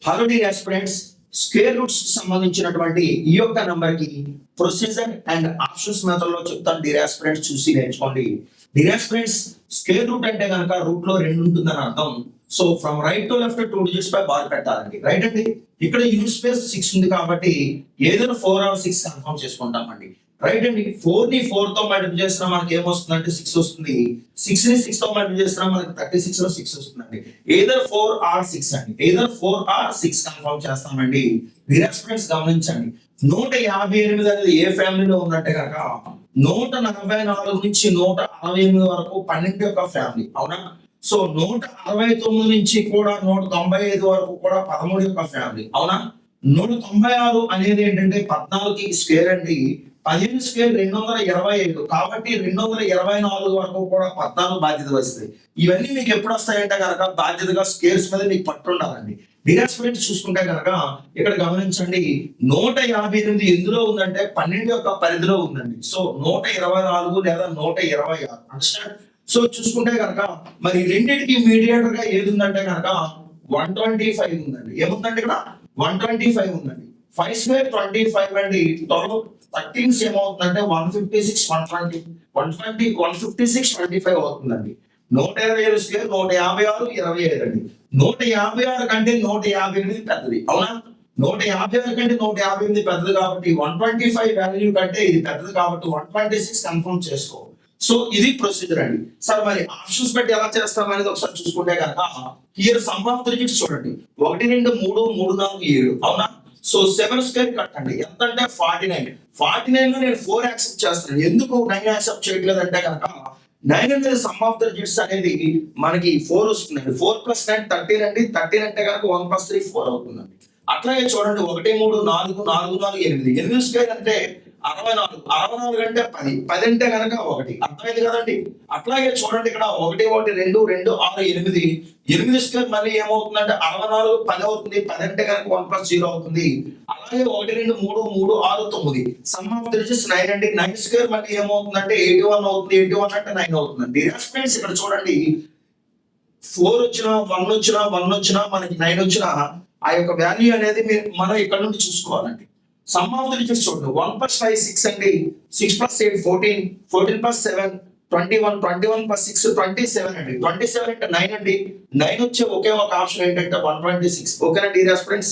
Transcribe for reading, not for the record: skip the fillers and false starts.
Hello dear aspirants, square roots సంబంధించినటువంటి ఈ యొక్క నంబర్ కి ప్రొసీజర్ అండ్ ఆప్షన్స్ మెథడ్ లో చెప్తాను. డియర్ ఆస్పిరెంట్స్ చూసి నేర్చుకోండి. డియర్ ఆస్పిరెంట్స్, స్క్వేర్ రూట్ అంటే కనుక రూట్ లో 2 ఉంటుందని అర్థం. So from right to left 2 digits పై బార్ పెట్టాలండి. రైట్ అండి. ఇక్కడ యూనిట్ స్పేస్ 6 ఉంది కాబట్టి ఏదైనా 4 ఆర్ 6 కన్ఫర్మ్ చేసుకుంటామండి. రైట్ అండి. 4 ని 4 తో మల్టిప్లై చేసినా మనకి ఏమొస్తుందంటే 6 వస్తుంది. 6 ని 6 తో మల్టిప్లై చేసినా మనకి 36 లో 6 వస్తుందండి. ఏదర్ 4 ఆర్ 6 అండి. ఏదర్ 4 ఆర్ 6 కన్ఫర్మ్ చేస్తామండి. డియర్ ఫ్రెండ్స్ గమనించండి, 158 అనేది ఏ ఫ్యామిలీలో ఉందంటే కనుక 144 నుంచి 168 వరకు 12 యొక్క ఫ్యామిలీ. అవునా? సో 169 నుంచి కూడా 195 వరకు కూడా 13 యొక్క ఫ్యామిలీ. అవునా? 196 అనేది ఏంటంటే 14కి స్క్వేర్ అండి. 15 స్క్వేర్ 225 కాబట్టి 224 వరకు కూడా 14 బాధ్యత వస్తుంది. ఇవన్నీ మీకు ఎప్పుడు వస్తాయంటే కనుక బాధ్యతగా స్క్వేర్స్ మీద మీకు పట్టు ఉండాలండి. డియర్ స్టూడెంట్స్ చూసుకుంటే కనుక ఇక్కడ గమనించండి, 158 ఎందులో ఉందంటే 12 యొక్క పరిధిలో ఉందండి. సో 124 లేదా 126 అండర్స్టాండ్. సో చూసుకుంటే కనుక మరి రెండింటికి మీడియేటర్ గా ఏది ఉందంటే కనుక 125 ఉందండి. ఏముందండి ఇక్కడ 125 ఉందండి. 5 స్క్వేర్ 25 అండి. 12 13 ఏమవుతుందంటే 156 120 120 156 25 అవుతుందండి. 127 స్క్వేర్ 156 25 అండి. 156 కంటే 158 పెద్దది. అవునా? 156 కంటే 158 పెద్దది కాబట్టి 125 వాల్యూ కంటే ఇది పెద్దది కాబట్టి 126 కన్ఫర్మ్ చేసుకో. సో ఇది ప్రొసీజర్ అండి. సార్ మరి ఆప్షన్స్ బట్టి ఎలా చేస్తాం అనేది ఒకసారి చూసుకుంటే కనుక here some of the digits చూడండి. 1 2 3 3 4 7. అవునా? సో 7 స్క్వేర్ కట్టండి. ఎంత అంటే 49. 49 లో నేను 4 యాక్సెప్ట్ చేస్తాను. ఎందుకు 9 యాక్సెప్ట్ చేయట్లేదు అంటే కనుక 9 అనేది సమ్ ఆఫ్ ద డిజిట్స్ అనేది మనకి 4 వస్తుందండి. 4 + 9 13 అండి. 13 అంటే కనుక 1 + 3 4 అవుతుందండి. అట్లాగే చూడండి 1 3 4 4 4 8. 8 స్క్వేర్ అంటే 64. 64 అంటే 10. 10 అంటే కనుక 1. అర్థమైంది కదండి. అట్లాగే చూడండి ఇక్కడ 1 1 2 2 6 8. 8 స్క్వేర్ మళ్ళీ ఏమవుతుందంటే 64 10 అవుతుంది. 10 అంటే కనుక 1 + 0 అవుతుంది. అలాగే 1 2 3 3 6 9. సమ్ ఆఫ్ ది డిజిట్స్ 9 అండి. 9 స్క్వేర్ మళ్ళీ ఏమవుతుందంటే 81 అవుతుంది. 81 అంటే 9 అవుతుందండి. ఫ్రెండ్స్ ఇక్కడ చూడండి 4 వచ్చినా 1 వచ్చినా 1 వచ్చినా మనకి 9 వచ్చినా ఆ యొక్క వాల్యూ అనేది మనం ఇక్కడ నుండి చూసుకోవాలండి. సమ్ ఆఫ్ ది డిజిట్స్ చూడండి. 1 + 5 6 అండి. 6 + 8 14. 14 + 7 21. 21 + 6 27 అండి. 27 అంటే 9 అండి. 9 వచ్చే ఒకే ఒక ఆప్షన్ ఏంటంటే 126. ఓకేనా డియర్ ఫ్రెండ్స్?